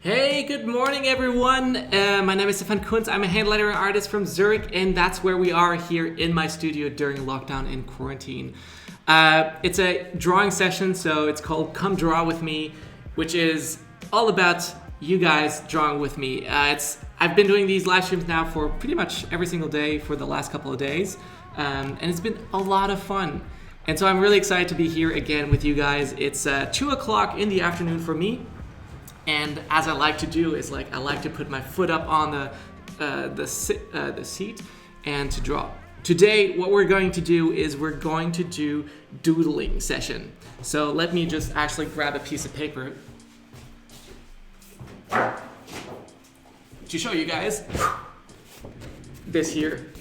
Hey, good morning everyone. My name is Stefan Kunz. I'm a hand lettering artist from Zurich, and that's where we are here in my studio during lockdown and quarantine. It's a drawing session, so it's called Come Draw With Me, which is all about you guys drawing with me. I've been doing these live streams now for pretty much every single day for the last couple of days, and it's been a lot of fun. And so I'm really excited to be here again with you guys. It's 2 o'clock in the afternoon for me. And as I like to do is I like to put my foot up on the seat and to draw. Today, what we're going to do is we're going to do doodling session. So let me just actually grab a piece of paper to show you guys this here.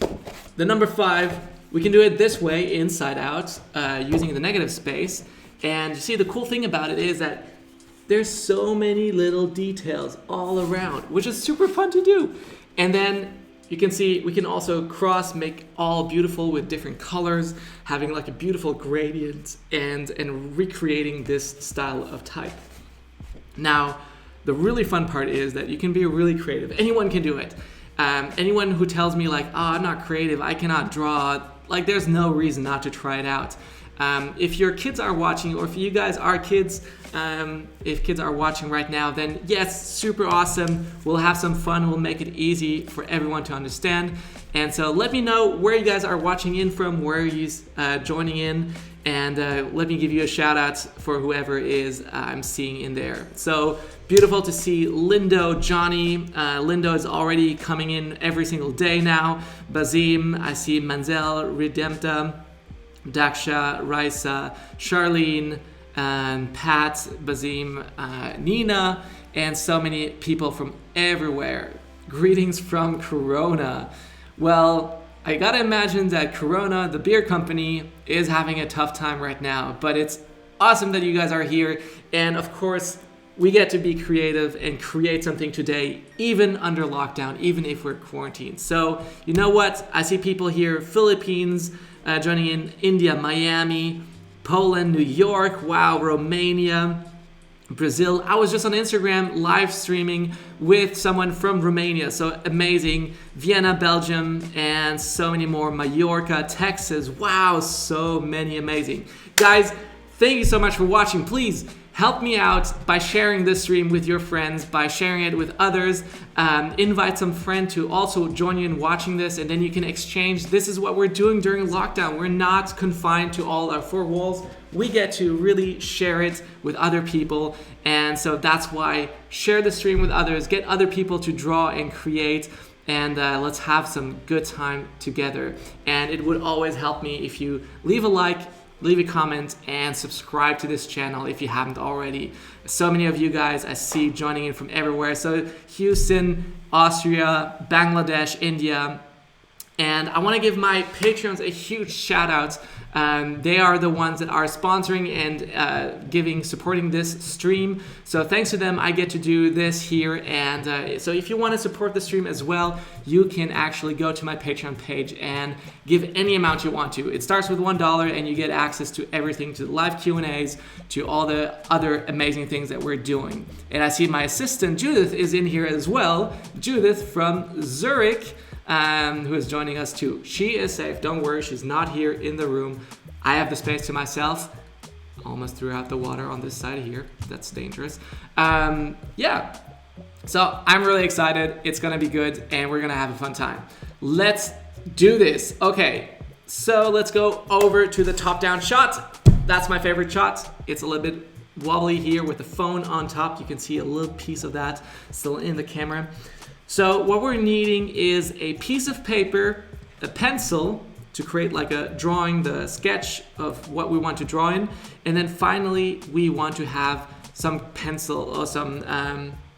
The number 5, we can do it this way, inside out, using the negative space. And you see, the cool thing about it is that there's so many little details all around, which is super fun to do. And then you can see we can also make all beautiful with different colors, having like a beautiful gradient and recreating this style of type. Now, the really fun part is that you can be really creative. Anyone can do it. Anyone who tells me I'm not creative, I cannot draw, there's no reason not to try it out. If your kids are watching, or if you guys are kids, if kids are watching right now, then yes, super awesome. We'll have some fun. We'll make it easy for everyone to understand. And so let me know where you guys are watching in from, where you joining in, and let me give you a shout out for whoever is I'm seeing in there. So beautiful to see Lindo, Johnny. Lindo is already coming in every single day now. Bazim, I see Manzel, Redempta, Daksha, Raisa, Charlene, Pat, Bazim, Nina, and so many people from everywhere. Greetings from Corona. Well, I gotta imagine that Corona, the beer company, is having a tough time right now, but it's awesome that you guys are here. And of course, we get to be creative and create something today, even under lockdown, even if we're quarantined. So, you know what? I see people here, Philippines, joining in, India, Miami, Poland, New York, wow, Romania, Brazil. I was just on Instagram live streaming with someone from Romania, so amazing. Vienna, Belgium, and so many more. Mallorca, Texas, wow, so many amazing. Guys, thank you so much for watching. Please help me out by sharing this stream with your friends, by sharing it with others. Invite some friend to also join you in watching this, and then you can exchange. This is what we're doing during lockdown. We're not confined to all our 4 walls. We get to really share it with other people, and so that's why share the stream with others, get other people to draw and create, and let's have some good time together. And it would always help me if you leave a like, leave a comment, and subscribe to this channel if you haven't already. So many of you guys I see joining in from everywhere. So Houston, Austria, Bangladesh, India. And I want to give my Patreons a huge shout out. They are the ones that are sponsoring and supporting this stream. So thanks to them, I get to do this here. And so if you want to support the stream as well, you can actually go to my Patreon page and give any amount you want to. It starts with $1 and you get access to everything, to the live Q&As, to all the other amazing things that we're doing. And I see my assistant Judith is in here as well. Judith from Zurich. Who is joining us too. She is safe, don't worry, she's not here in the room. I have the space to myself. Almost threw out the water on this side here. That's dangerous. Yeah, so I'm really excited. It's gonna be good and we're gonna have a fun time. Let's do this. Okay, so let's go over to the top-down shot. That's my favorite shot. It's a little bit wobbly here with the phone on top. You can see a little piece of that still in the camera. So what we're needing is a piece of paper, a pencil to create like a drawing, the sketch of what we want to draw in. And then finally, we want to have some pencil or some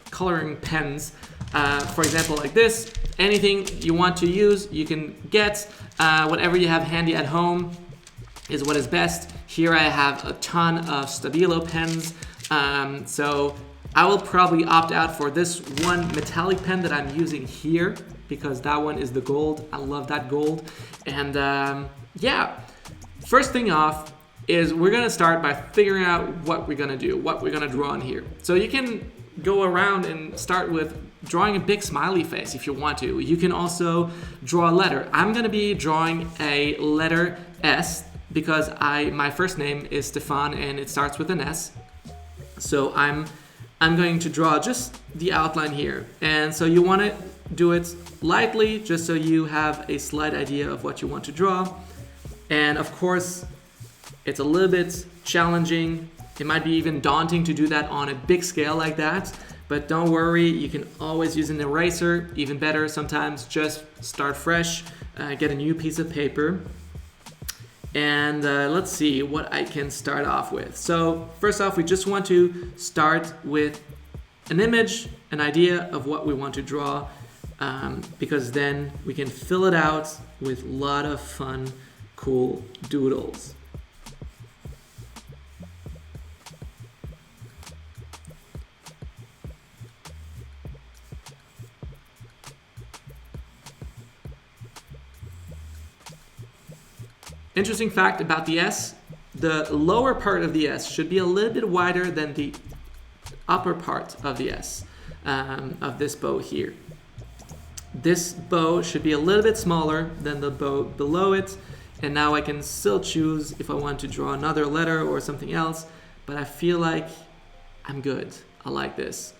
coloring pens. For example, like this, anything you want to use, you can get. Whatever you have handy at home is what is best. Here I have a ton of Stabilo pens. So I will probably opt out for this one metallic pen that I'm using here because that one is the gold. I love that gold. And yeah, first thing off is we're gonna start by figuring out what we're gonna do, what we're gonna draw on here. So you can go around and start with drawing a big smiley face if you want to. You can also draw a letter. I'm going to be drawing a letter S because my first name is Stefan and it starts with an S. So I'm going to draw just the outline here. And so you want to do it lightly just so you have a slight idea of what you want to draw. And of course, it's a little bit challenging. It might be even daunting to do that on a big scale like that, but don't worry, you can always use an eraser, even better sometimes. Just start fresh, get a new piece of paper. And let's see what I can start off with. So first off, we just want to start with an image, an idea of what we want to draw, because then we can fill it out with a lot of fun, cool doodles. Interesting fact about the S, the lower part of the S should be a little bit wider than the upper part of the S, of this bow here. This bow should be a little bit smaller than the bow below it, and now I can still choose if I want to draw another letter or something else, but I feel like I'm good. I like this.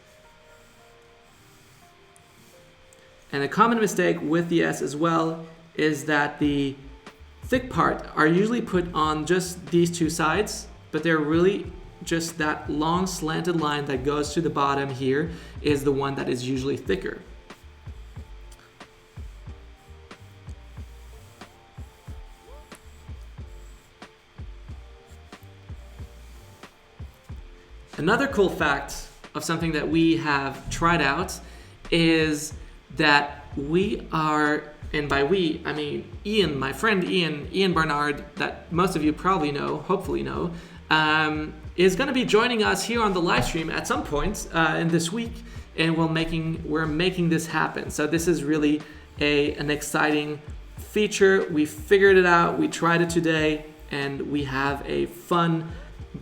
And a common mistake with the S as well is that the thick part are usually put on just these two sides, but they're really just that long slanted line that goes to the bottom here is the one that is usually thicker. Another cool fact of something that we have tried out is that we are, and by we, I mean Ian, my friend Ian Barnard, that most of you probably know, hopefully know, is going to be joining us here on the live stream at some point in this week, and we're making this happen. So this is really an exciting feature. We figured it out, we tried it today, and we have a fun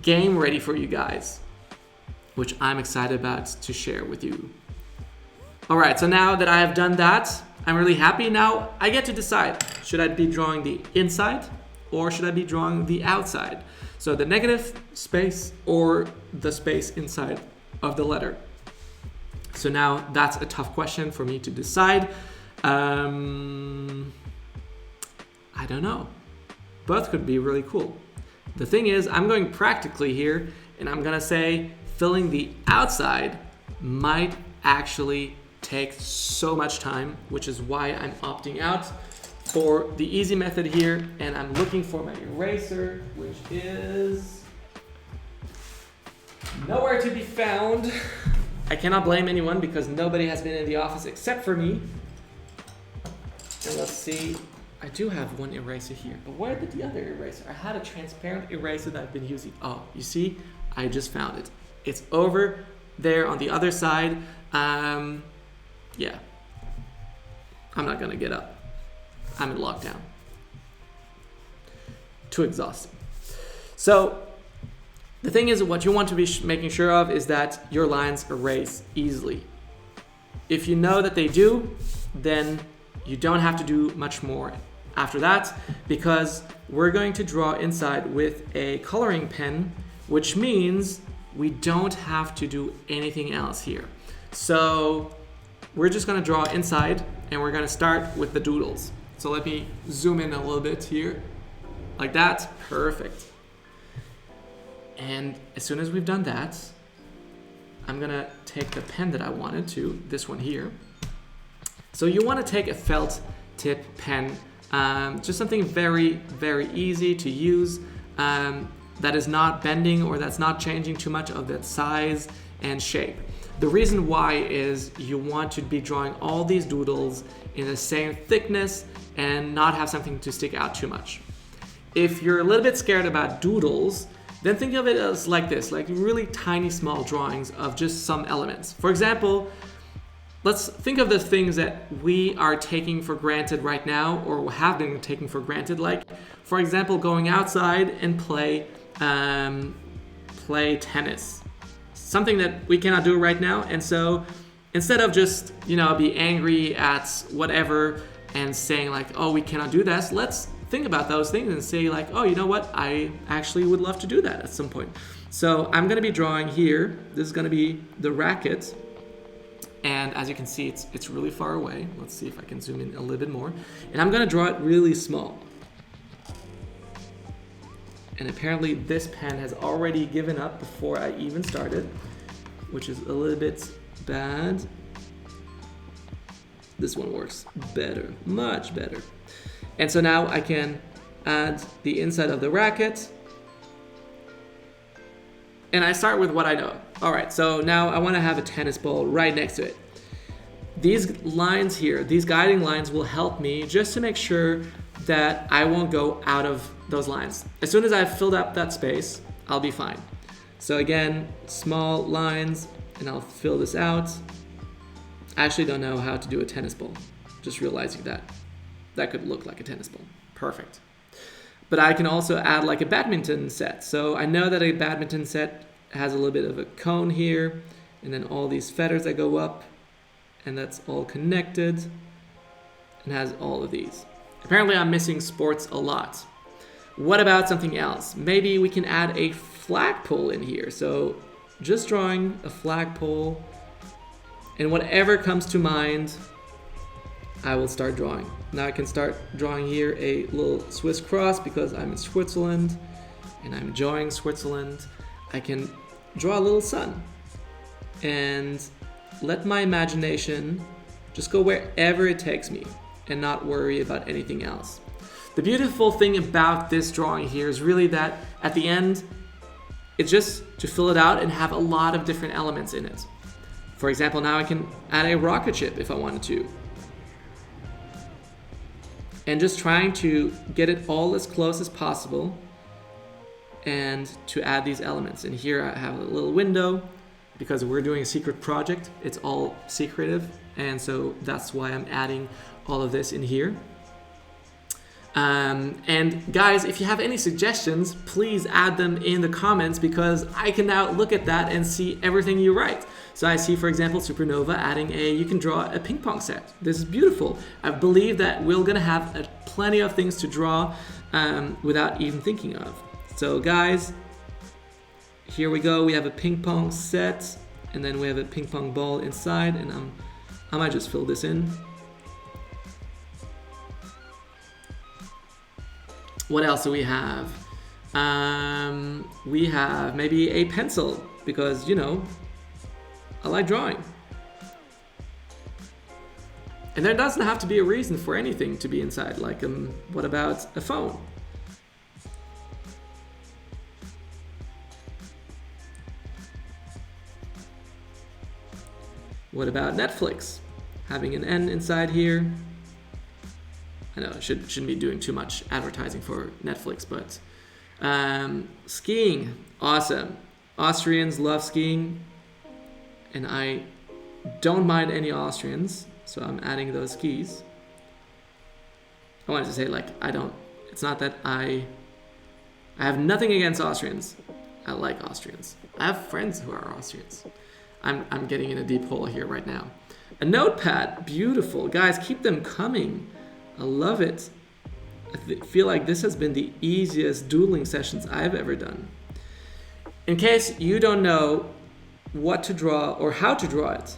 game ready for you guys, which I'm excited about to share with you. All right, so now that I have done that, I'm really happy. Now I get to decide, should I be drawing the inside or should I be drawing the outside? So the negative space or the space inside of the letter. So now that's a tough question for me to decide. I don't know. Both could be really cool. The thing is, I'm going practically here, and I'm gonna say filling the outside might actually take so much time, which is why I'm opting out for the easy method here, and I'm looking for my eraser, which is nowhere to be found. I cannot blame anyone because nobody has been in the office except for me. And let's see, I do have one eraser here, but where did the other eraser? I had a transparent eraser that I've been using. Oh, you see, I just found it. It's over there on the other side. Yeah, I'm not gonna get up. I'm in lockdown. Too exhausting. So the thing is, what you want to be making sure of is that your lines erase easily. If you know that they do, then you don't have to do much more after that, because we're going to draw inside with a coloring pen, which means we don't have to do anything else here. So we're just gonna draw inside, and we're gonna start with the doodles. So let me zoom in a little bit here, like that, perfect. And as soon as we've done that, I'm gonna take the pen that I wanted to, this one here. So you wanna take a felt tip pen, just something very, very easy to use, that is not bending or that's not changing too much of that size and shape. The reason why is you want to be drawing all these doodles in the same thickness and not have something to stick out too much. If you're a little bit scared about doodles, then think of it as like this, like really tiny small drawings of just some elements. For example, let's think of the things that we are taking for granted right now or have been taking for granted, like for example going outside and play tennis. something that we cannot do right now. And so instead of just, be angry at whatever and saying like, oh, we cannot do this, let's think about those things and say like, oh, you know what? I actually would love to do that at some point. So I'm going to be drawing here. This is going to be the racket. And as you can see, it's really far away. Let's see if I can zoom in a little bit more. And I'm going to draw it really small. And apparently this pen has already given up before I even started, which is a little bit bad. This one works better, much better. And so now I can add the inside of the racket. And I start with what I know. All right, so now I want to have a tennis ball right next to it. These lines here, these guiding lines will help me just to make sure that I won't go out of those lines. As soon as I've filled up that space, I'll be fine. So again, small lines, and I'll fill this out. I actually don't know how to do a tennis ball. Just realizing that could look like a tennis ball. Perfect. But I can also add like a badminton set. So I know that a badminton set has a little bit of a cone here, and then all these feathers that go up, and that's all connected, and has all of these. Apparently I'm missing sports a lot. What about something else? Maybe we can add a flagpole in here. So just drawing a flagpole, and whatever comes to mind, I will start drawing. Now I can start drawing here a little Swiss cross because I'm in Switzerland and I'm enjoying Switzerland. I can draw a little sun and let my imagination just go wherever it takes me and not worry about anything else. The beautiful thing about this drawing here is really that at the end, it's just to fill it out and have a lot of different elements in it. For example, now I can add a rocket ship if I wanted to. And just trying to get it all as close as possible and to add these elements. And here I have a little window because we're doing a secret project. It's all secretive. And so that's why I'm adding all of this in here. And guys, if you have any suggestions, please add them in the comments because I can now look at that and see everything you write. So I see, for example, Supernova adding you can draw a ping pong set. This is beautiful. I believe that we're gonna have plenty of things to draw without even thinking of. So guys, here we go. We have a ping pong set and then we have a ping pong ball inside, and I might just fill this in. What else do we have? We have maybe a pencil because, I like drawing. And there doesn't have to be a reason for anything to be inside. Like, what about a phone? What about Netflix? Having an N inside here. I know I shouldn't be doing too much advertising for Netflix, but skiing, awesome. Austrians love skiing, and I don't mind any Austrians, so I'm adding those skis. I wanted to say, it's not that I have nothing against Austrians. I like Austrians. I have friends who are Austrians. I'm getting in a deep hole here right now. A notepad, beautiful. Guys, keep them coming. I love it. I feel like this has been the easiest doodling sessions I've ever done. In case you don't know what to draw or how to draw it,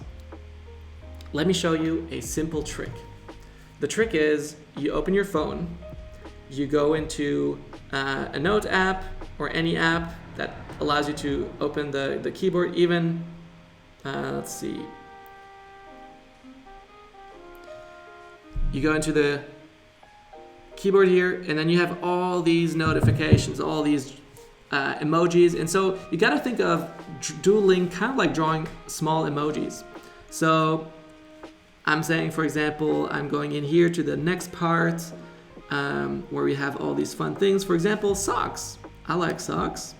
let me show you a simple trick. The trick is you open your phone, you go into a note app or any app that allows you to open the keyboard, even, let's see. You go into the keyboard here, and then you have all these notifications, all these emojis. And so you got to think of doodling kind of like drawing small emojis. So I'm saying, for example, I'm going in here to the next part where we have all these fun things. For example, socks. I like socks.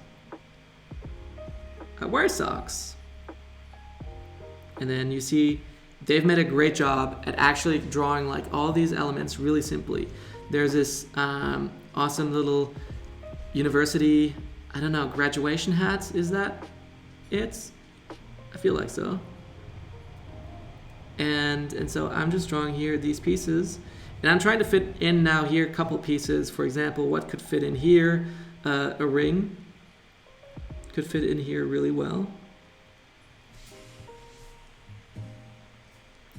I wear socks. And then you see they've made a great job at actually drawing like all these elements really simply. There's this awesome little university, I don't know, graduation hats, is that it? I feel like so. And so I'm just drawing here these pieces, and I'm trying to fit in now here a couple pieces. For example, what could fit in here? A ring could fit in here really well.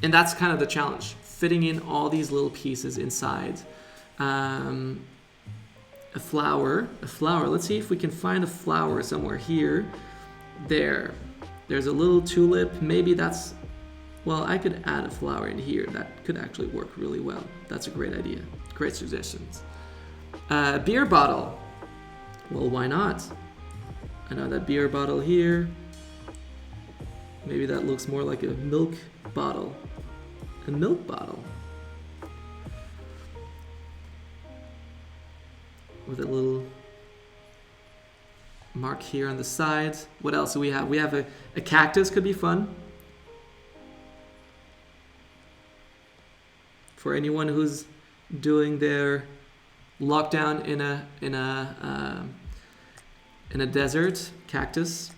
And that's kind of the challenge, fitting in all these little pieces inside. A flower, let's see if we can find a flower somewhere here. There's a little tulip, maybe that's, well, I could add a flower in here. That could actually work really well. That's a great idea, great suggestions. Beer bottle, well, why not? I know that beer bottle here, maybe that looks more like a milk bottle. A milk bottle. With a little mark here on the side. What else do we have? We have a cactus, could be fun. For anyone who's doing their lockdown in a desert, cactus.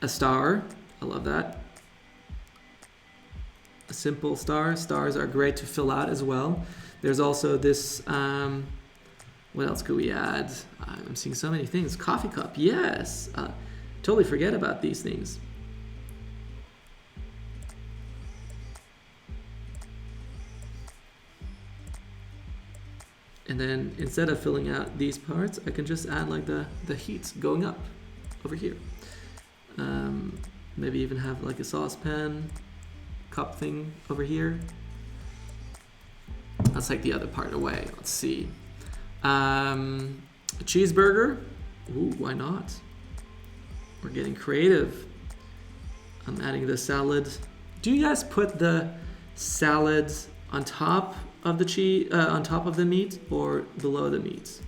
A star, I love that. A simple star. Stars are great to fill out as well. There's also this, what else could we add? I'm seeing so many things. Coffee cup, yes. Totally forget about these things. And then instead of filling out these parts, I can just add like the heat going up over here. Maybe even have like a saucepan cup thing over here. Let's take the other part away. Let's see. A cheeseburger. Ooh, why not? We're getting creative. I'm adding the salad. Do you guys put the salad on top of the cheese, on top of the meat, or below the meat?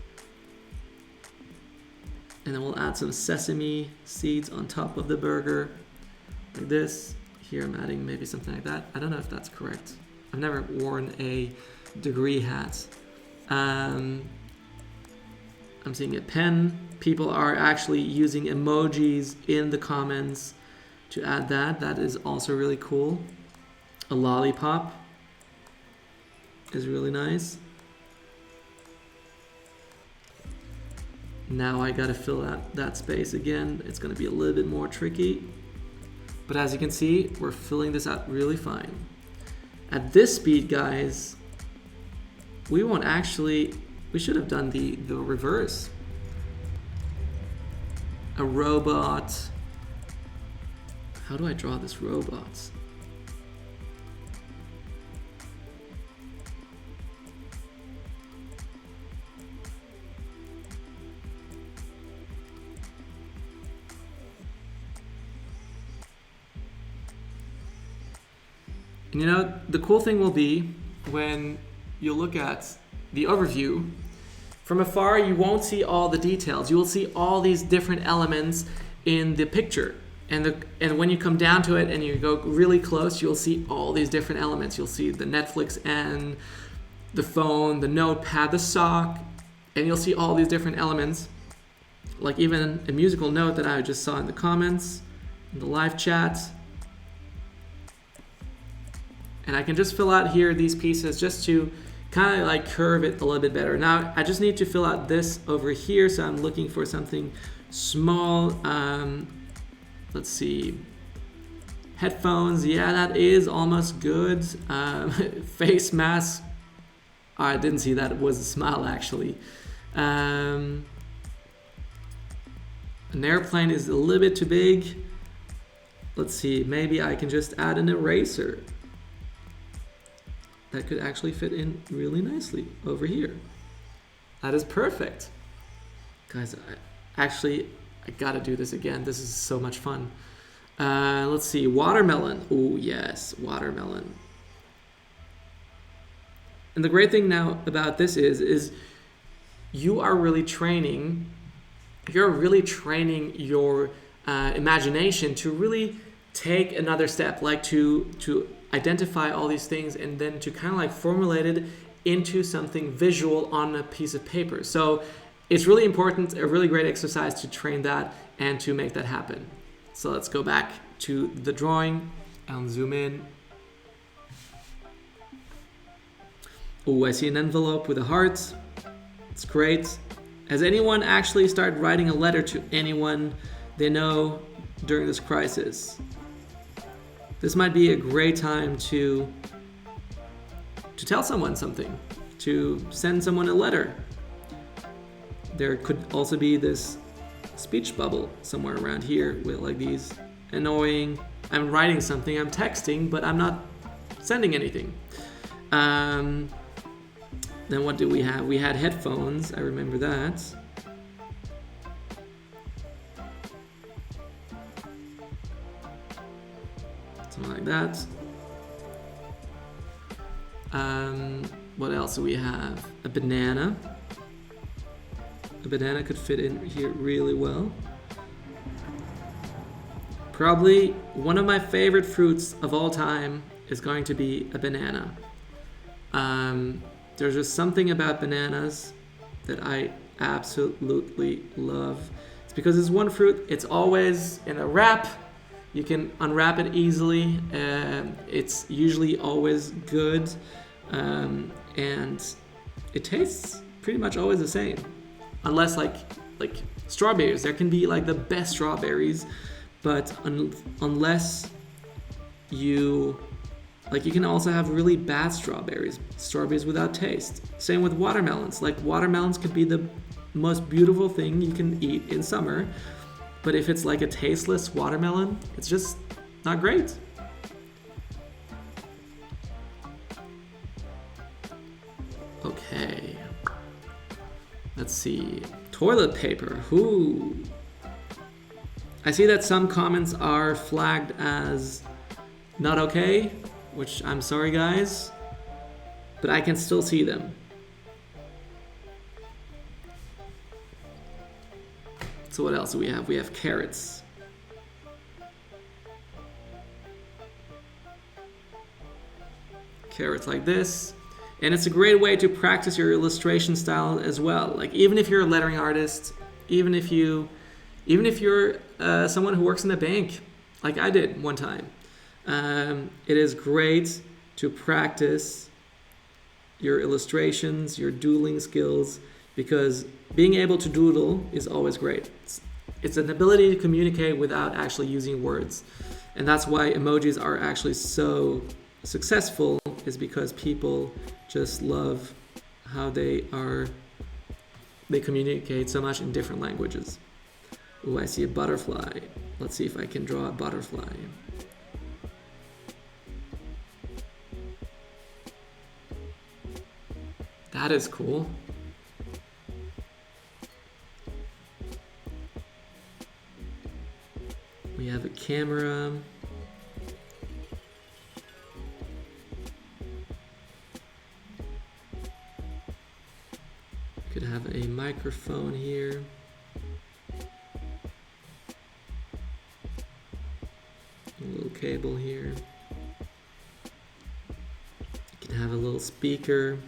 And then we'll add some sesame seeds on top of the burger, like this. Here I'm adding maybe something like that. I don't know if that's correct. I've never worn a degree hat. I'm seeing a pen. People are actually using emojis in the comments to add that. That is also really cool. A lollipop is really nice. Now I gotta fill out that space again. It's gonna be a little bit more tricky. But as you can see, we're filling this out really fine. At this speed, guys, we won't actually, we should have done the reverse. A robot. How do I draw this robot? And you know, the cool thing will be when you look at the overview, from afar you won't see all the details. You will see all these different elements in the picture. And when you come down to it and you go really close, you'll see all these different elements. You'll see the Netflix and the phone, the notepad, the sock, and you'll see all these different elements. Like even a musical note that I just saw in the comments, in the live chat. And I can just fill out here these pieces just to kind of like curve it a little bit better. Now I just need to fill out this over here, so I'm looking for something small. Let's see. Headphones, yeah, that is almost good. Face mask. Oh, I didn't see that. It was a smile actually. An airplane is a little bit too big. Let's see, maybe I can just add an eraser. That could actually fit in really nicely over here. That is perfect. Guys, I gotta do this again. This is so much fun. Let's see, watermelon. Oh yes, watermelon. And the great thing now about this is you're really training your imagination to really take another step, like to identify all these things and then to kind of like formulate it into something visual on a piece of paper. So it's really important, a really great exercise to train that and to make that happen. So let's go back to the drawing and zoom in. Oh, I see an envelope with a heart. It's great. Has anyone actually started writing a letter to anyone they know during this crisis? This might be a great time to tell someone something, to send someone a letter. There could also be this speech bubble somewhere around here with like these annoying, I'm writing something, I'm texting, but I'm not sending anything. Then what do we have? We had headphones, I remember that. Something like that. What else do we have? A banana. A banana could fit in here really well. Probably one of my favorite fruits of all time is going to be a banana. There's just something about bananas that I absolutely love. It's because it's one fruit, it's always in a wrap. You can unwrap it easily. It's usually always good. And it tastes pretty much always the same. Unless like strawberries. There can be like the best strawberries, but unless you can also have really bad strawberries without taste. Same with watermelons. Like watermelons could be the most beautiful thing you can eat in summer, but if it's like a tasteless watermelon, it's just not great. Okay. Let's see. Toilet paper. Ooh. I see that some comments are flagged as not okay, which I'm sorry guys, but I can still see them. So what else do we have? We have carrots. Carrots like this. And it's a great way to practice your illustration style as well. Like even if you're a lettering artist, even if you're someone who works in a bank, like I did one time, it is great to practice your illustrations, your doodling skills, because being able to doodle is always great. It's an ability to communicate without actually using words. And that's why emojis are actually so successful, is because people just love how they communicate so much in different languages. Ooh, I see a butterfly. Let's see if I can draw a butterfly. That is cool. We have a camera. Could have a microphone here. A little cable here. You can have a little speaker.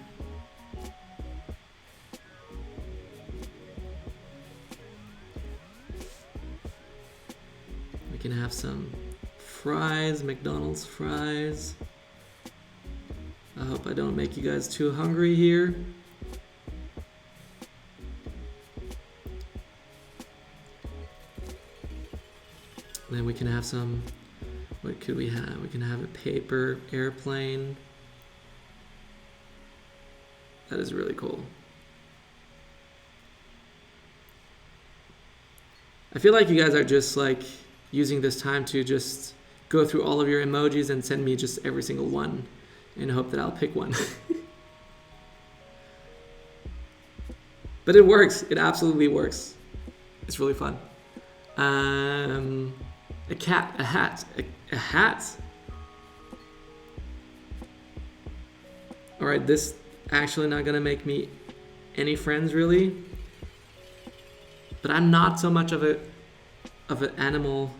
We can have some fries, McDonald's fries. I hope I don't make you guys too hungry here. Then we can have some, what could we have? We can have a paper airplane. That is really cool. I feel like you guys are just like using this time to just go through all of your emojis and send me just every single one and hope that I'll pick one. But it works. It absolutely works. It's really fun. A cat, a hat, a hat. All right, this actually not gonna make me any friends really, but I'm not so much of an animal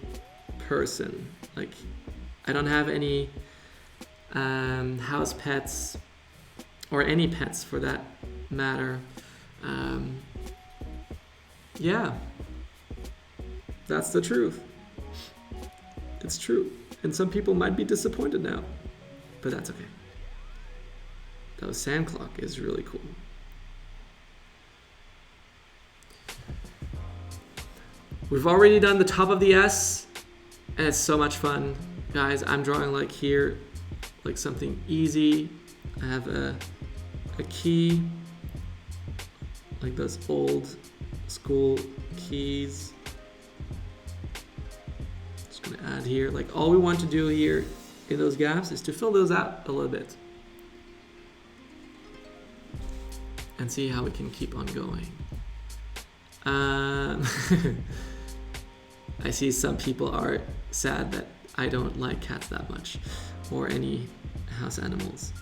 person. Like, I don't have any house pets or any pets for that matter. Yeah, that's the truth. It's true. And some people might be disappointed now. But that's okay. That sand clock is really cool. We've already done the top of the S, and it's so much fun. Guys, I'm drawing like here, like something easy. I have a key, like those old school keys. Just gonna add here, like all we want to do here in those gaps is to fill those out a little bit. And see how we can keep on going. I see some people are sad that I don't like cats that much, or any house animals.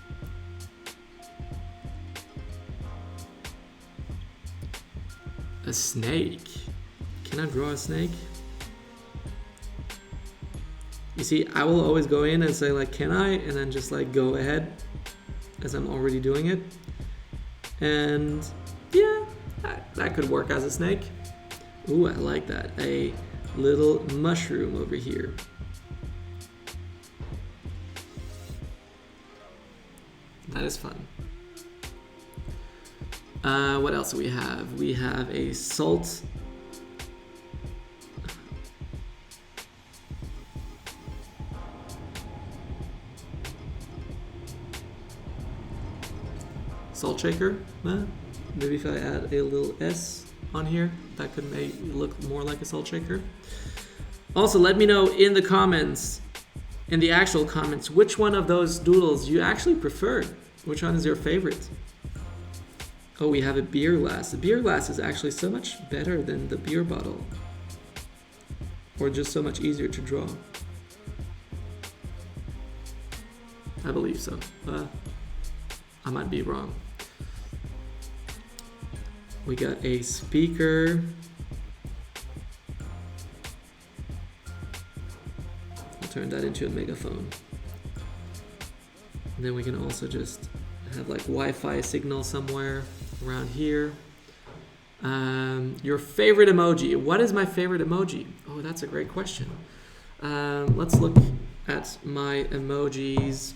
A snake. Can I draw a snake? You see, I will always go in and say like, can I? And then just like go ahead as I'm already doing it. And yeah, that could work as a snake. Ooh, I like that. A little mushroom over here. That is fun. What else do we have? We have a salt. Salt shaker. Maybe if I add a little S on here, that could make it look more like a salt shaker. Also, let me know in the comments, in the actual comments, which one of those doodles you actually prefer. Which one is your favorite? Oh, we have a beer glass. The beer glass is actually so much better than the beer bottle. Or just so much easier to draw. I believe so. I might be wrong. We got a speaker. I'll turn that into a megaphone. And then we can also just have like Wi-Fi signal somewhere around here. Your favorite emoji. What is my favorite emoji? Oh, that's a great question. Let's look at my emojis.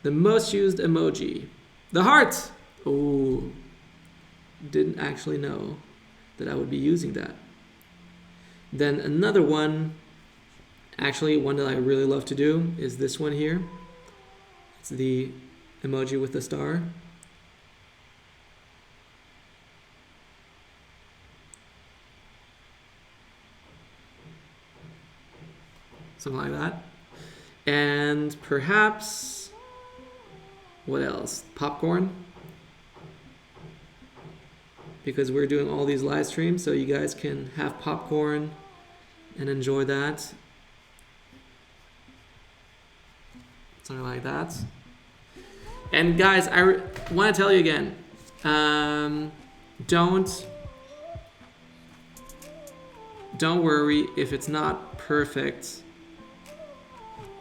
The most used emoji. The heart. Oh, didn't actually know that I would be using that. Then another one, actually one that I really love to do is this one here. It's the emoji with the star. Something like that. And perhaps, what else? Popcorn. Because we're doing all these live streams, so you guys can have popcorn and enjoy that. Something like that. And guys, I want to tell you again, don't worry if it's not perfect,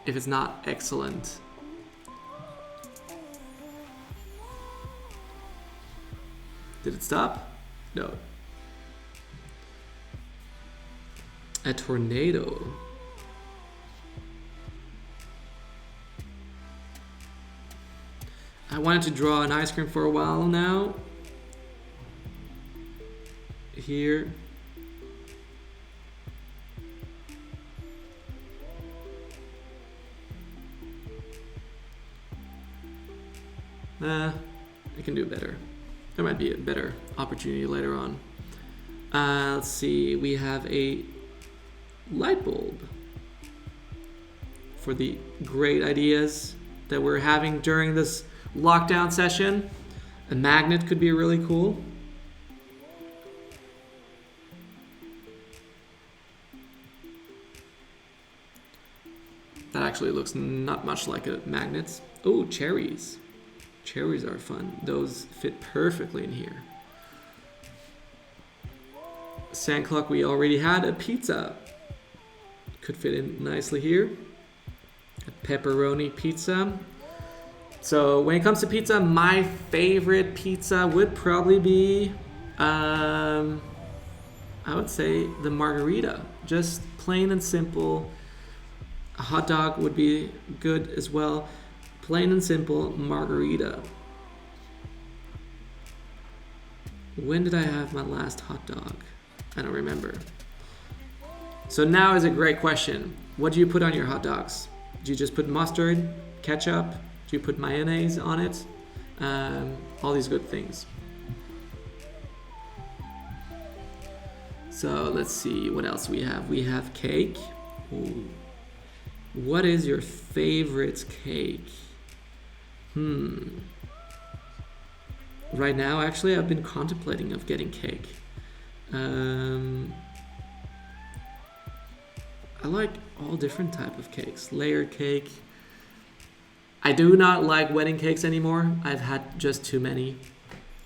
if it's not excellent. Did it stop? No. A tornado. I wanted to draw an ice cream for a while now. Here. I can do better. There might be a better opportunity later on. Let's see, we have a light bulb for the great ideas that we're having during this lockdown session. A magnet could be really cool. That actually looks not much like a magnet. Oh, cherries. Cherries are fun. Those fit perfectly in here. Sand clock we already had. A pizza could fit in nicely here. A pepperoni pizza. So when it comes to pizza, my favorite pizza would probably be, I would say the margarita. Just plain and simple. A hot dog would be good as well. Plain and simple margarita. When did I have my last hot dog? I don't remember. So now is a great question. What do you put on your hot dogs? Do you just put mustard, ketchup? Do you put mayonnaise on it? All these good things. So let's see what else we have. We have cake. Ooh. What is your favorite cake? Right now, actually, I've been contemplating of getting cake. I like all different type of cakes. Layer cake. I do not like wedding cakes anymore. I've had just too many.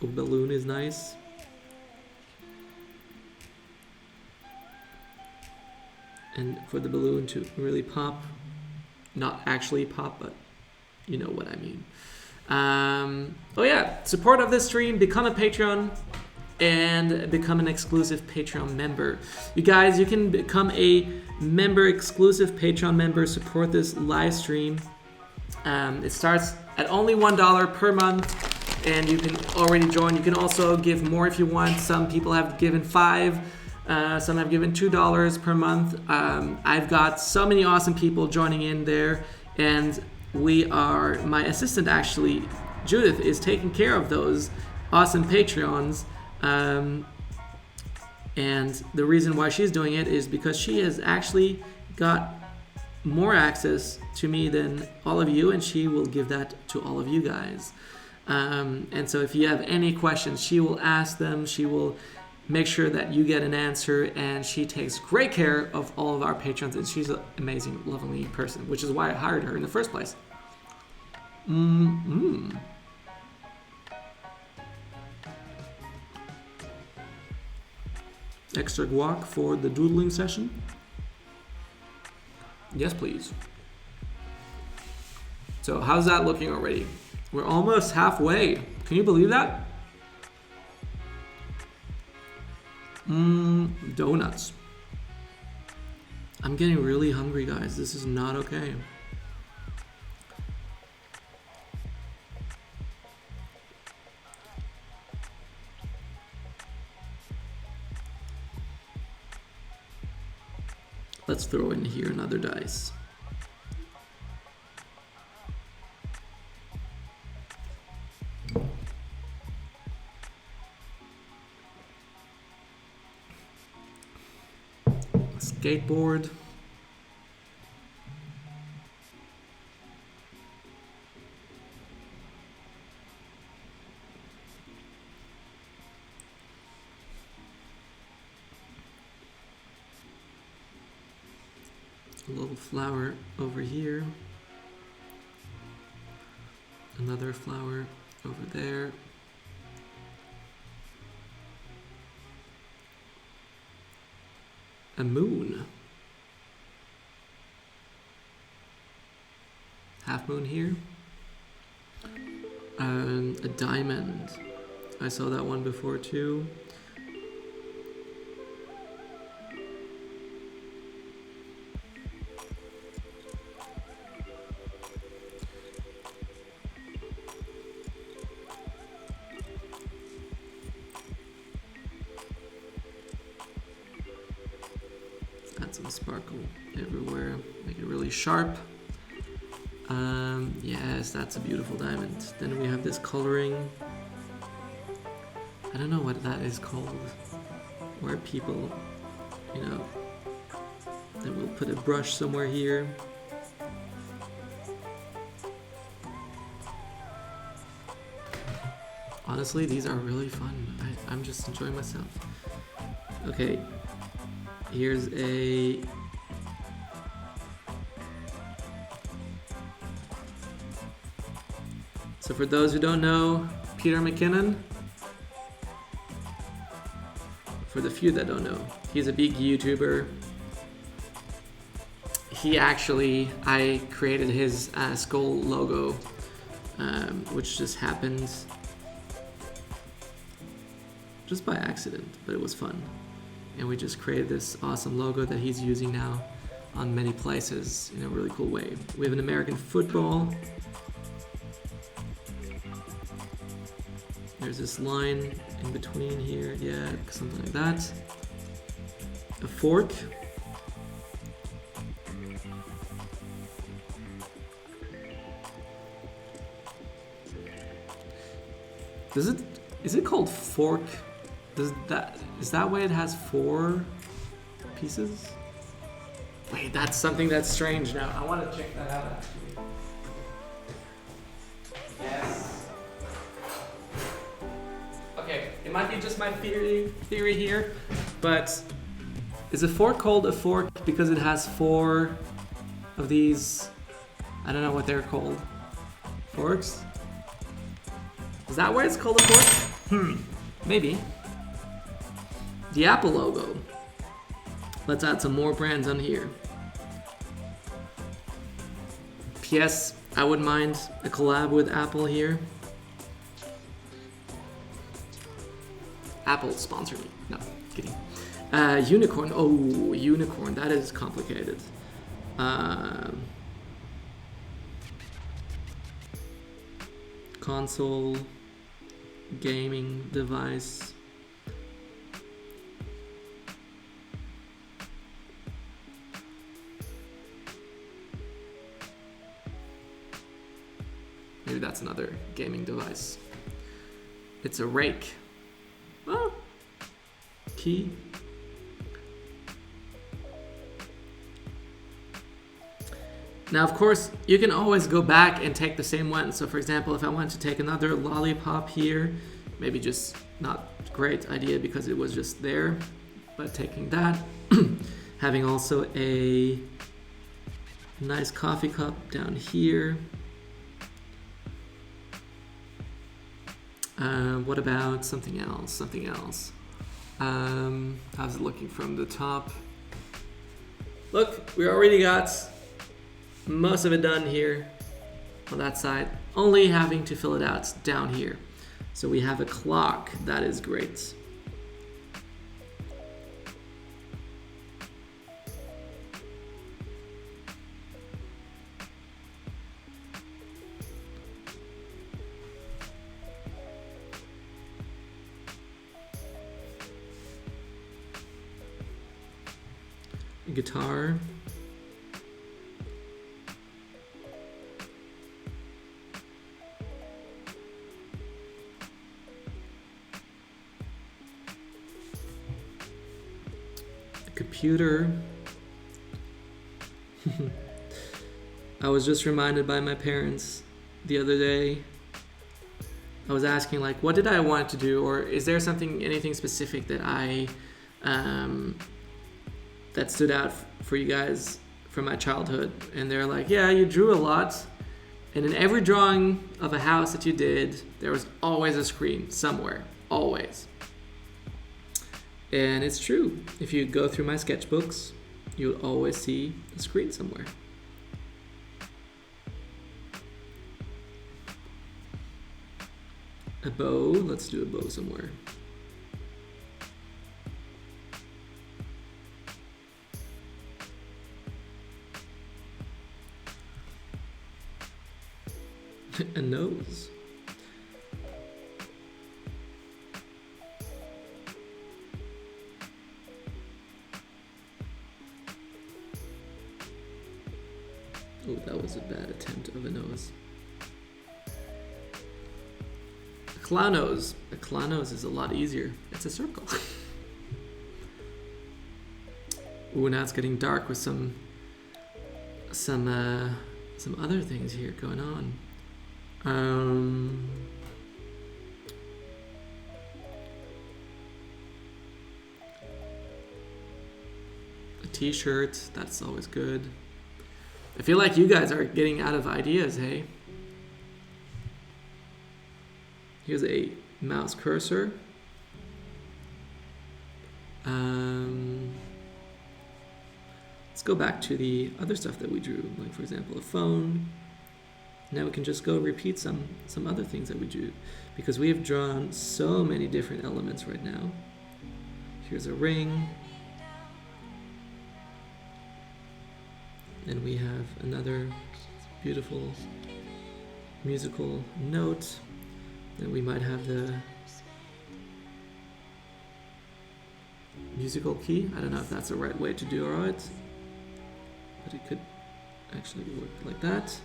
A balloon is nice. And for the balloon to really pop, not actually pop, but you know what I mean. Oh yeah, support of this stream, become a Patreon, and become an exclusive Patreon member. You guys, you can become a member, exclusive Patreon member, support this live stream. It starts at only $1 per month, and you can already join. You can also give more if you want. Some people have given $5, some have given $2 per month. I've got so many awesome people joining in there, and my assistant actually, Judith, is taking care of those awesome Patreons. And the reason why she's doing it is because she has actually got more access to me than all of you, and she will give that to all of you guys. And so if you have any questions, she will ask them. She will make sure that you get an answer, and she takes great care of all of our patrons, and she's an amazing, lovely person, which is why I hired her in the first place. Extra guac for the doodling session? Yes, please. So how's that looking already? We're almost halfway. Can you believe that? Donuts. I'm getting really hungry, guys. This is not okay. Let's throw in here another dice. Skateboard. A little flower over here. Another flower over there. A moon. Half moon here. A diamond. I saw that one before too. Sparkle everywhere, make it really sharp. Yes, that's a beautiful diamond. Then we have this coloring. I don't know what that is called, where people, you know, then we'll put a brush somewhere here. Honestly, these are really fun. I'm just enjoying myself. Okay. Here's a so for those who don't know, Peter Mckinnon, for the few that don't know, he's a big YouTuber. I created his skull logo, which just happened just by accident, but it was fun. And we just created this awesome logo that he's using now. on many places in a really cool way. We have an American football. There's this line in between here, yeah, something like that. A fork. Is it called fork? Is that why it has 4 pieces? Wait, that's something that's strange now. I want to check that out actually. Yes. Okay, it might be just my theory here, but is a fork called a fork because it has 4 of these? I don't know what they're called. Forks? Is that why it's called a fork? Maybe. The Apple logo. Let's add some more brands on here. P.S. I wouldn't mind a collab with Apple here. Apple sponsor me. No, kidding. Unicorn. Oh, unicorn. That is complicated. Console. Gaming device. Maybe that's another gaming device. It's a rake. Oh. Key. Now, of course, you can always go back and take the same one. So, for example, if I want to take another lollipop here, maybe just not a great idea because it was just there, but taking that, having also a nice coffee cup down here. What about something else? How's it looking from the top? Look, we already got most of it done here on that side, only having to fill it out down here. So we have a clock. That is great. Guitar. A computer. I was just reminded by my parents the other day. I was asking, like, what did I want to do, or is there anything specific that that stood out for you guys from my childhood? And they're like, yeah, you drew a lot, and in every drawing of a house that you did, there was always a screen somewhere, always. And it's true. If you go through my sketchbooks, you'll always see a screen somewhere. A bow. Let's do a bow somewhere. A nose. Oh, that was a bad attempt of a nose. A clown nose. A clown nose is a lot easier. It's a circle. Ooh, now it's getting dark with some other things here going on. A t-shirt, that's always good. I feel like you guys are getting out of ideas, hey? Here's a mouse cursor. Let's go back to the other stuff that we drew, like for example, a phone. Now we can just go repeat some other things that we drew, because we have drawn so many different elements right now. Here's a ring. And we have another beautiful musical note. Then we might have the musical key. I don't know if that's the right way to do it, but it could actually work like that.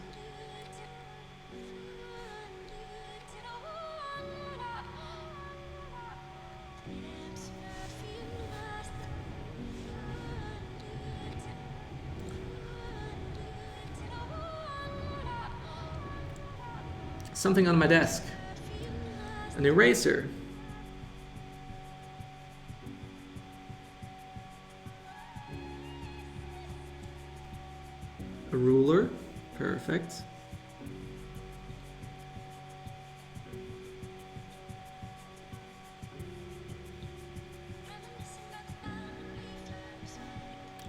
Something on my desk. An eraser. A ruler. Perfect.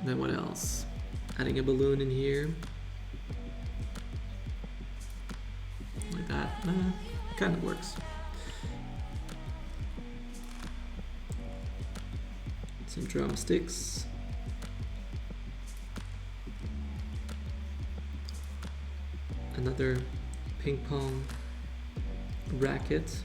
Then what else? Adding a balloon in here. Like that. Kind of works. Some drumsticks. Another ping pong racket.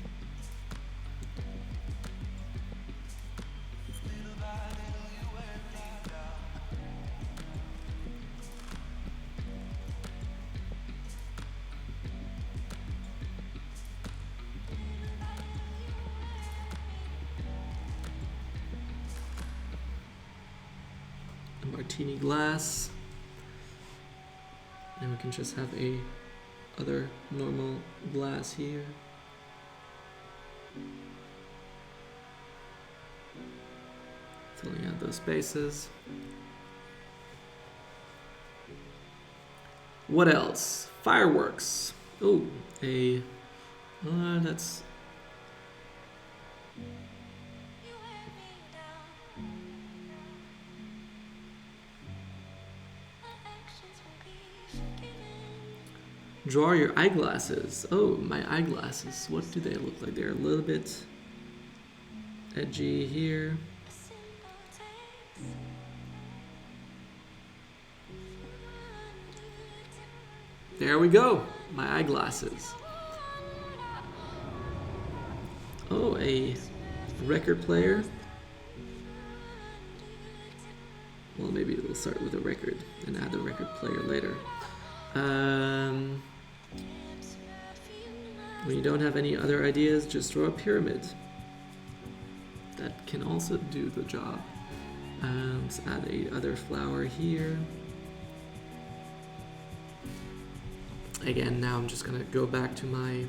A martini glass. And we can just have a other normal glass here. Filling out those spaces. What else? Fireworks. Oh, that's draw your eyeglasses. Oh, my eyeglasses. What do they look like? They're a little bit edgy here. There we go. My eyeglasses. Oh, a record player. Well, maybe we'll start with a record and add the record player later. When you don't have any other ideas, just draw a pyramid. That can also do the job. Let's add a other flower here. Again, now I'm just gonna go back to my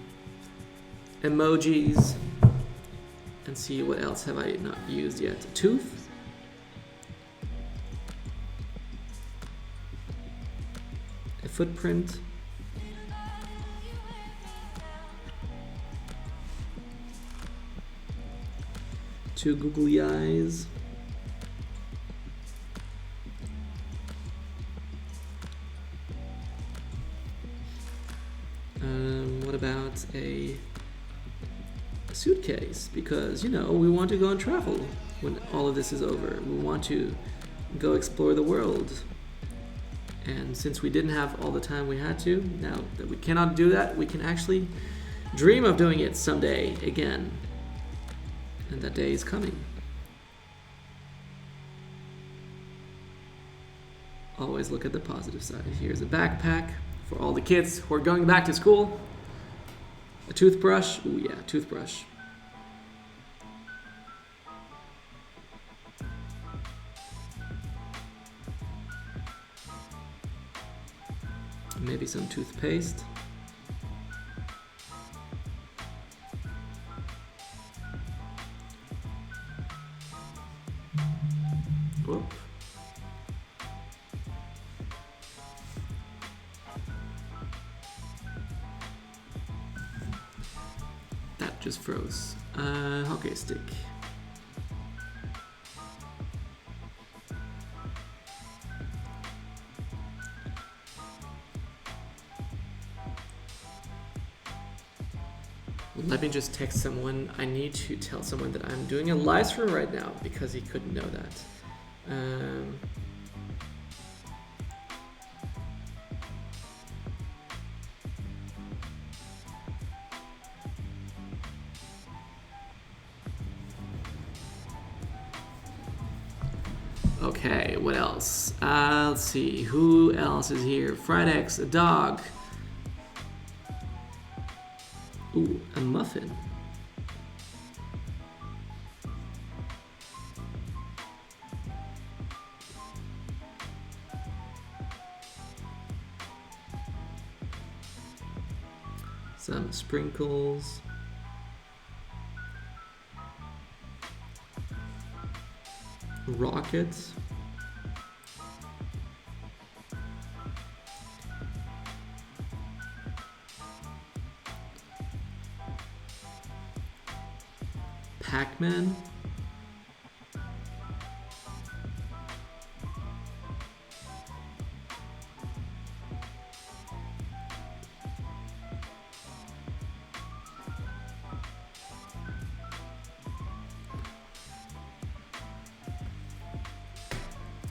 emojis and see what else have I not used yet. A tooth. A footprint. Two googly eyes. What about a suitcase? Because, you know, we want to go and travel when all of this is over. We want to go explore the world. And since we didn't have all the time we had to, now that we cannot do that, we can actually dream of doing it someday again. And that day is coming. Always look at the positive side. Here's a backpack for all the kids who are going back to school. A toothbrush. Ooh, yeah, toothbrush. Maybe some toothpaste. Whoop. That just froze. Hockey stick. Let me just text someone. I need to tell someone that I'm doing a live stream right now because he couldn't know that. Okay, what else? Let's see. Who else is here? Fried eggs, a dog. Ooh, a muffin. Some sprinkles. Rockets. Pac-Man.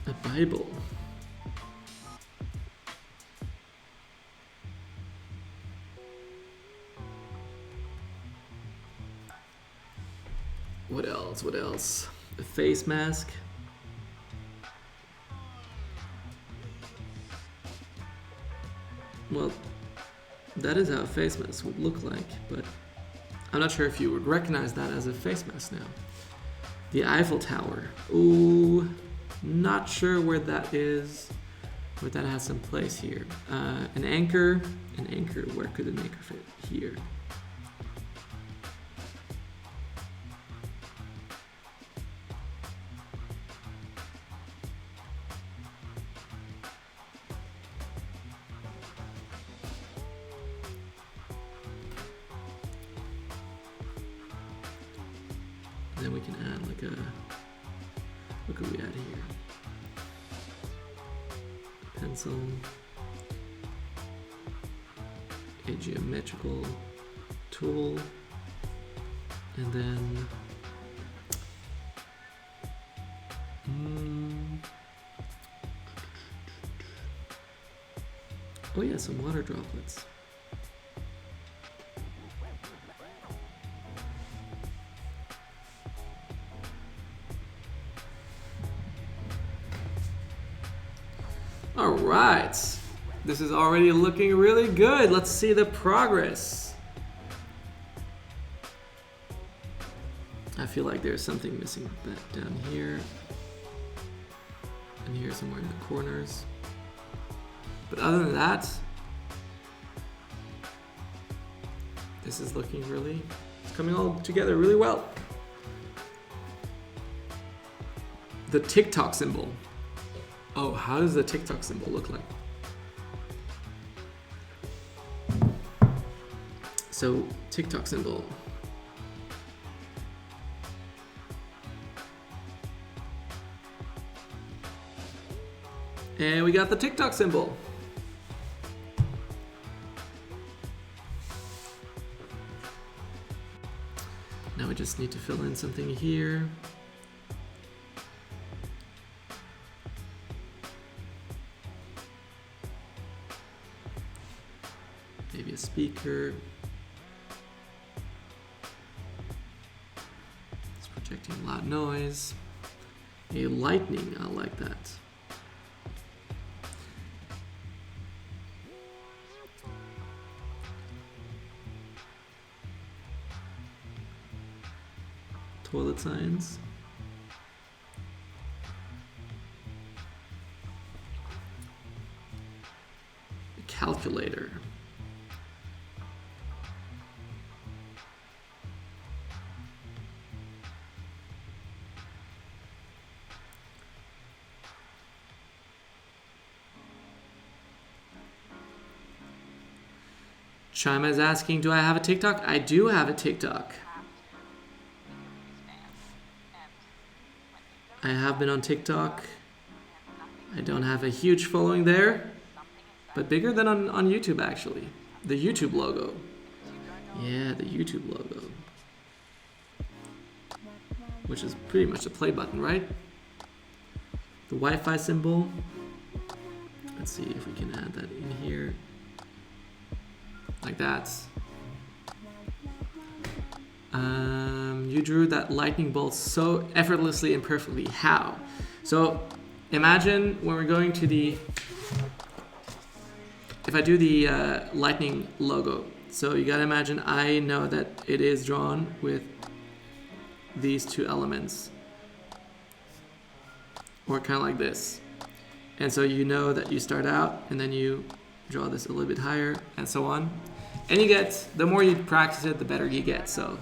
A Bible. What else? What else? A face mask. Well, that is how a face mask would look like, but I'm not sure if you would recognize that as a face mask now. The Eiffel Tower. Ooh, not sure where that is, but that has some place here. An anchor. An anchor. Where could an anchor fit? Here. Then we can add like a, what could we add here? A pencil, a geometrical tool, and then oh yeah, some water droplets. All right, this is already looking really good. Let's see the progress. I feel like there's something missing back down here and here somewhere in the corners. But other than that, this is looking really, it's coming all together really well. The TikTok symbol. Oh, how does the TikTok symbol look like? So, TikTok symbol. And we got the TikTok symbol. Now we just need to fill in something here. Maybe a speaker. It's projecting loud noise. A lightning, I like that. Toilet signs. A calculator. Chima is asking, do I have a TikTok? I do have a TikTok. I have been on TikTok. I don't have a huge following there, but bigger than on YouTube actually. The YouTube logo. Yeah, the YouTube logo. Which is pretty much the play button, right? The Wi-Fi symbol. Let's see if we can add that in here. Like that. You drew that lightning bolt so effortlessly and perfectly. How? So imagine when we're going to the, if I do the lightning logo, so you gotta imagine I know that it is drawn with these two elements, or kind of like this. And so you know that you start out and then you draw this a little bit higher and so on. And you get, the more you practice it, the better you get, so.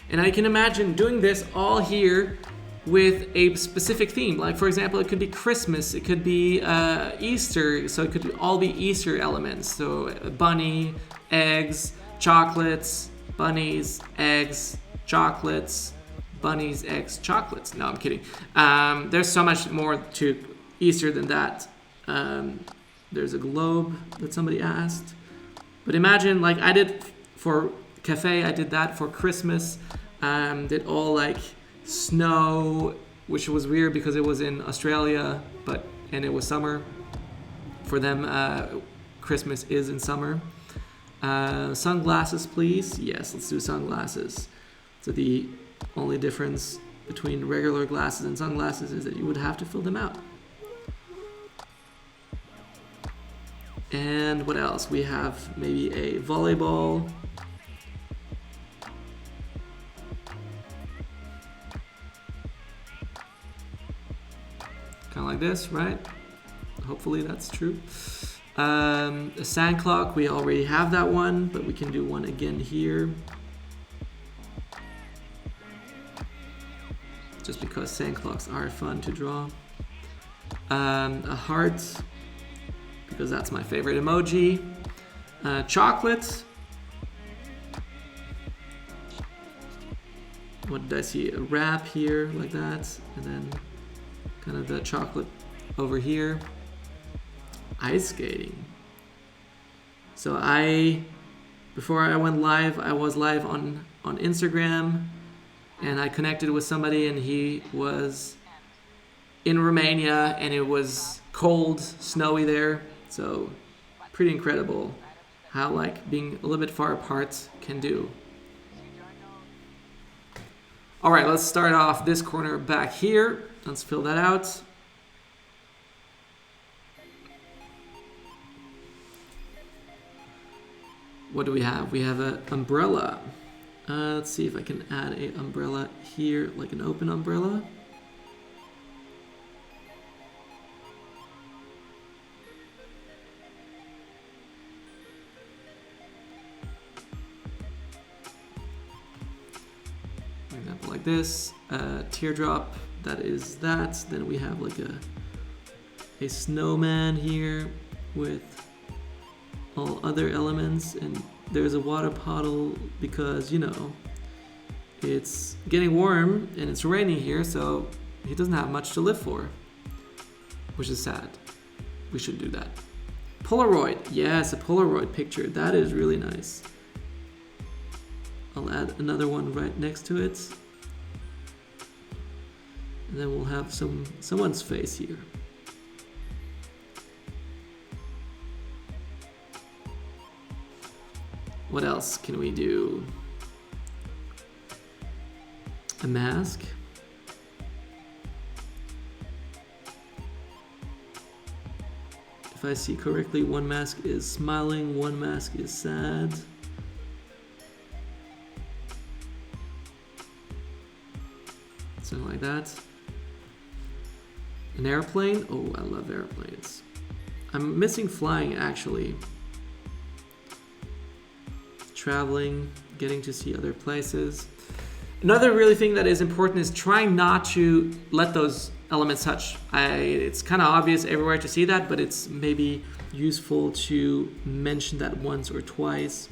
And I can imagine doing this all here with a specific theme. Like for example, it could be Christmas, it could be Easter, so it could all be Easter elements. So bunny, eggs, chocolates, bunnies, eggs, chocolates, bunnies, eggs, chocolates. No, I'm kidding. There's so much more to Easter than that. There's a globe that somebody asked. But imagine, like I did for cafe, I did that for Christmas. Did all like snow, which was weird because it was in Australia, and it was summer. For them, Christmas is in summer. Sunglasses, please. Yes, let's do sunglasses. So the only difference between regular glasses and sunglasses is that you would have to fill them out. And what else? We have maybe a volleyball. Kind of like this, right? Hopefully that's true. A sand clock, we already have that one, but we can do one again here. Just because sand clocks are fun to draw. A heart, because that's my favorite emoji. Chocolate. What did I see? A wrap here, like that, and then kind of the chocolate over here. Ice skating. So before I went live, I was live on Instagram, and I connected with somebody, and he was in Romania, and it was cold, snowy there. So pretty incredible how like being a little bit far apart can do. All right, let's start off this corner back here. Let's fill that out. What do we have? We have an umbrella. Let's see if I can add an umbrella here, like an open umbrella. For example, like this. Teardrop, that is that. Then we have like a snowman here with all other elements, and there's a water bottle because, you know, it's getting warm and it's raining here, so he doesn't have much to live for, which is sad. We should do that. Polaroid, yes, a Polaroid picture. That is really nice. I'll add another one right next to it, and then we'll have someone's face here. What else can we do? A mask. If I see correctly, one mask is smiling, one mask is sad. Something like that. An airplane. Oh, I love airplanes. I'm missing flying, actually. Traveling, getting to see other places. Another really thing that is important is trying not to let those elements touch. It's kind of obvious everywhere to see that, but it's maybe useful to mention that once or twice.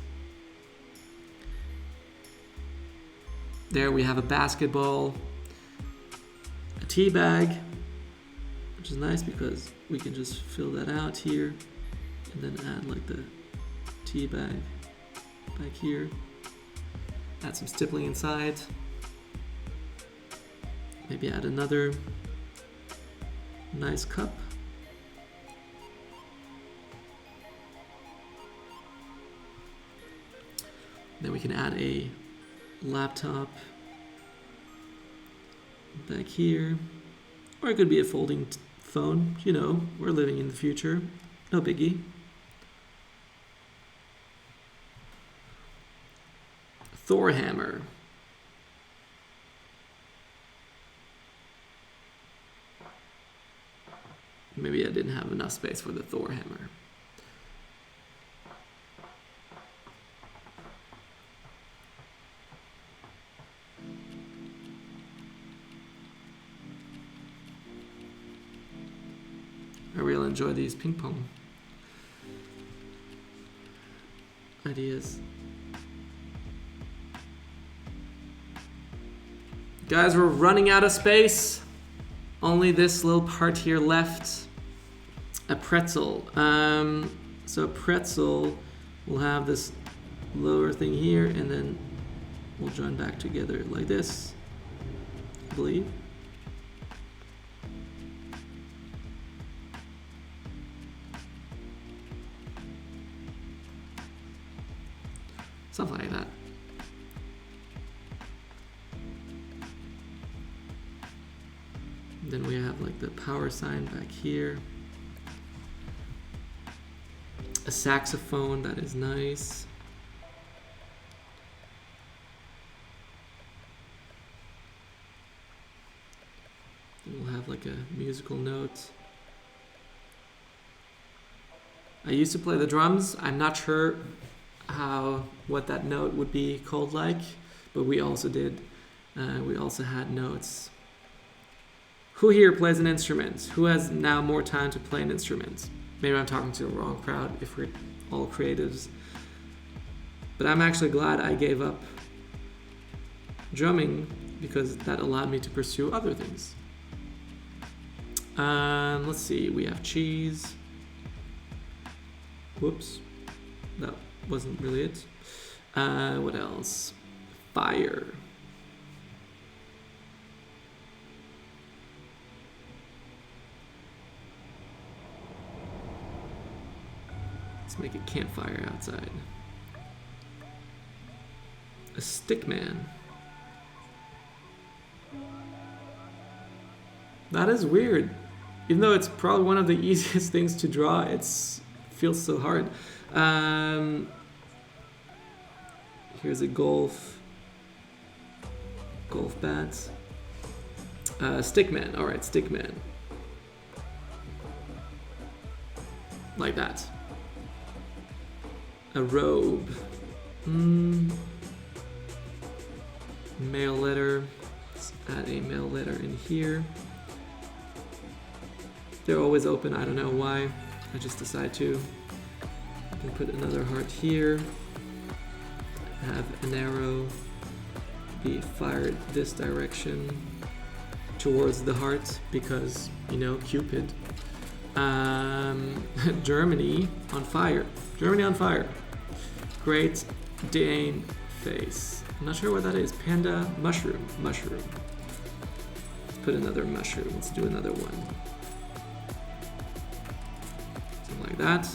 There we have a basketball, a tea bag, which is nice because we can just fill that out here and then add like the tea bag back here. Add some stippling inside. Maybe add another nice cup. Then we can add a laptop back here. Or it could be a folding phone. You know, we're living in the future. No biggie. Thor hammer. Maybe I didn't have enough space for the Thor hammer. I really enjoy these ping pong ideas. Guys, we're running out of space. Only this little part here left. A pretzel. So a pretzel will have this lower thing here, and then we'll join back together like this, I believe. Something like that. Then we have like the power sign back here. A saxophone, that is nice. Then we'll have like a musical note. I used to play the drums. I'm not sure what that note would be called like, but we also did. We also had notes. Who here plays an instrument? Who has now more time to play an instrument? Maybe I'm talking to the wrong crowd if we're all creatives. But I'm actually glad I gave up drumming because that allowed me to pursue other things. Let's see, we have cheese. Whoops, that wasn't really it. What else? Fire. Let's make a campfire outside. A stick man. That is weird. Even though it's probably one of the easiest things to draw, it feels so hard. Here's a golf bat. Stickman. All right, stickman. Like that. A robe. Mail letter. Let's add a mail letter in here. They're always open. I don't know why. I just decide to. I can put another heart here. Have an arrow be fired this direction towards the heart because, you know, Cupid. Germany on fire. Germany on fire. Great Dane face. I'm not sure what that is. Panda, mushroom. Let's put another mushroom. Let's do another one. Something like that.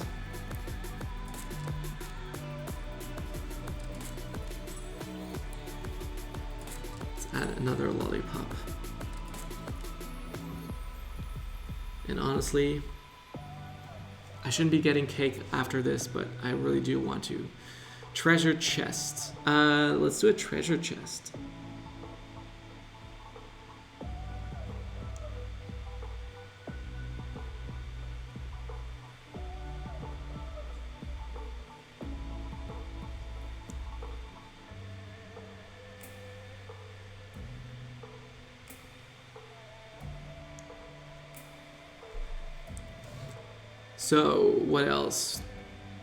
Let's add another lollipop. And honestly, I shouldn't be getting cake after this, but I really do want to. Treasure chest. Let's do a treasure chest. So, what else?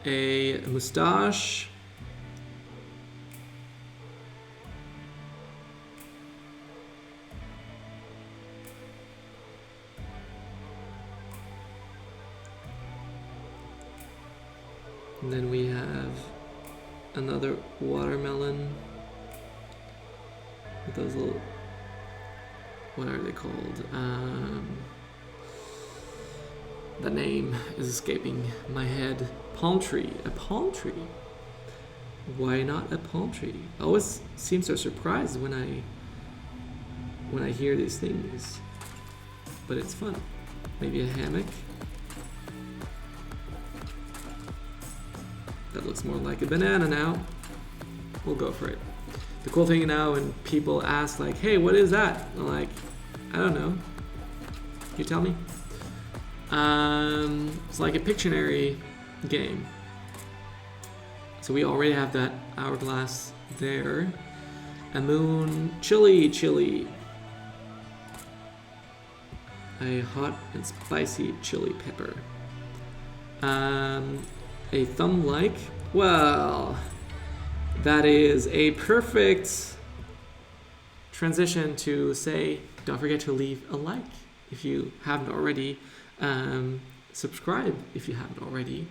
A mustache. And then we have another watermelon with those little, what are they called? The name is escaping my head. Palm tree. A palm tree. why not a palm tree? I always seem so surprised when I hear these things, but it's fun. Maybe a hammock. That looks more like a banana now. We'll go for it. The cool thing now when people ask like, hey, what is that? I'm like, I don't know. Can you tell me? It's like a Pictionary game. So we already have that hourglass there. A moon, chili. A hot and spicy chili pepper. A thumb-like. Well, that is a perfect transition to say, don't forget to leave a like if you haven't already. Subscribe if you haven't already.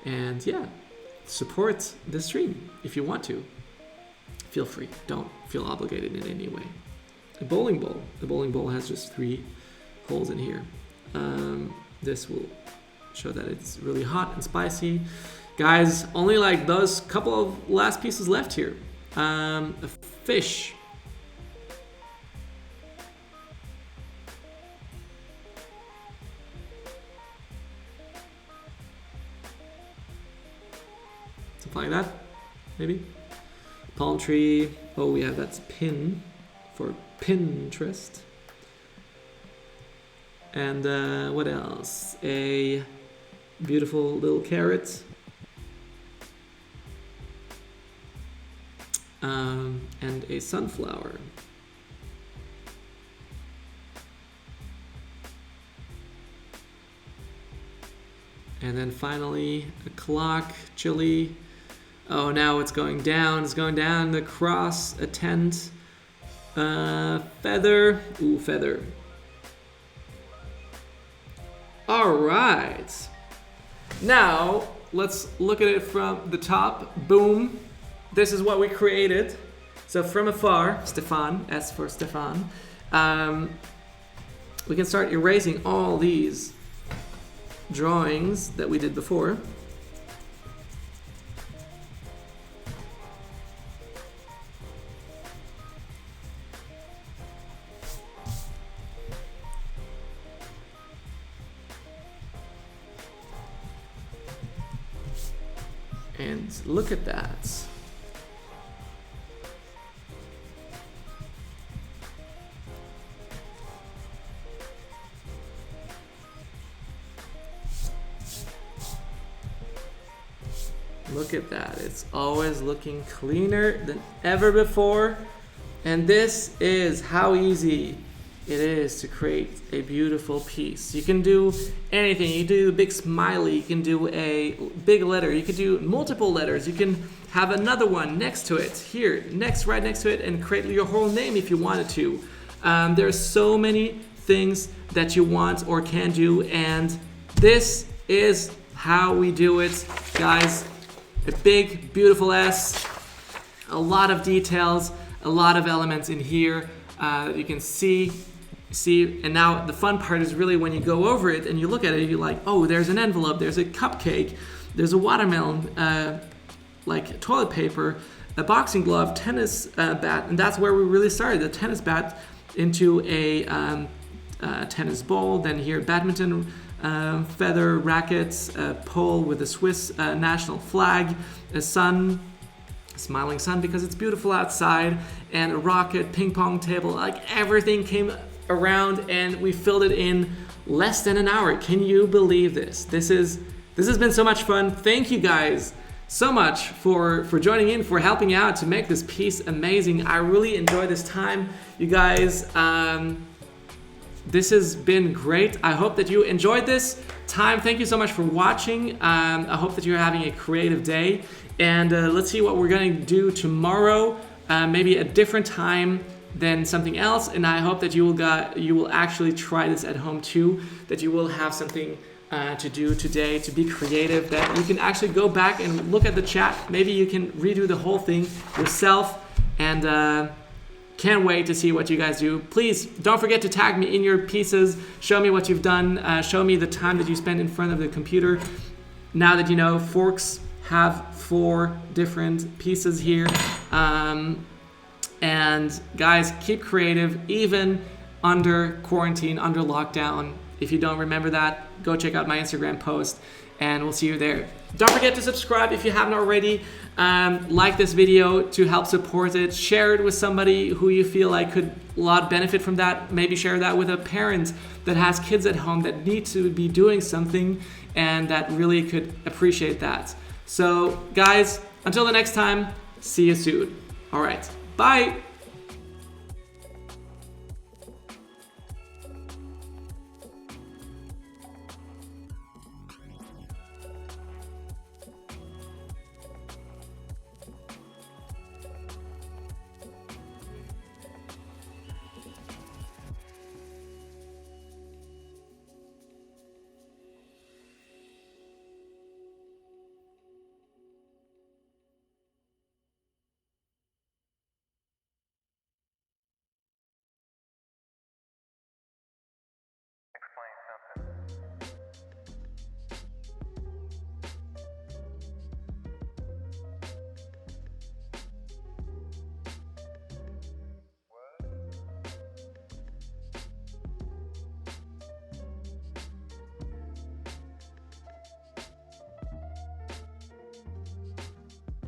And yeah, support the stream if you want to. Feel free. Don't feel obligated in any way. A bowling ball. The bowling ball has just 3 holes in here. This will show that it's really hot and spicy. Guys, only like those couple of last pieces left here. A fish. Something like that, maybe. Palm tree. Oh yeah, that's pin for Pinterest. And what else? A beautiful little carrot. And a sunflower. And then finally a clock, chili. Oh, now it's going down. It's going down. The cross, a tent, feather. Ooh, feather. All right. Now let's look at it from the top. Boom. This is what we created. So from afar, Stefan, S for Stefan, we can start erasing all these drawings that we did before. And look at that. Look at that. It's always looking cleaner than ever before. And this is how easy it is to create a beautiful piece. You can do anything. You can do a big smiley. You can do a big letter. You can do multiple letters. You can have another one next to it. Here, right next to it, and create your whole name if you wanted to. There's so many things that you want or can do, and this is how we do it, guys. A big, beautiful S, a lot of details, a lot of elements in here. You can see, and now the fun part is really when you go over it and you look at it, you're like, oh, there's an envelope, there's a cupcake, there's a watermelon, like toilet paper, a boxing glove, tennis bat, and that's where we really started, the tennis bat into a tennis ball, then here badminton feather rackets, a pole with a Swiss national flag, a sun, a smiling sun because it's beautiful outside, and a rocket, ping pong table, like everything came around and we filled it in less than an hour. Can you believe this? This has been so much fun. Thank you guys so much for joining in, for helping out to make this piece amazing. I really enjoyed this time, you guys. This has been great. I hope that you enjoyed this time. Thank you so much for watching. I hope that you're having a creative day. And let's see what we're going to do tomorrow. Maybe a different time than something else. And I hope that you will actually try this at home too. That you will have something to do today to be creative. That you can actually go back and look at the chat. Maybe you can redo the whole thing yourself. And can't wait to see what you guys do. Please don't forget to tag me in your pieces. Show me what you've done. Show me the time that you spent in front of the computer. Now that you know forks have 4 different pieces here. And guys, keep creative, even under quarantine, under lockdown. If you don't remember that, go check out my Instagram post, and we'll see you there. Don't forget to subscribe if you haven't already. Like this video to help support it. Share it with somebody who you feel like could a lot benefit from that. Maybe share that with a parent that has kids at home that need to be doing something and that really could appreciate that. So guys, until the next time, see you soon. All right, bye.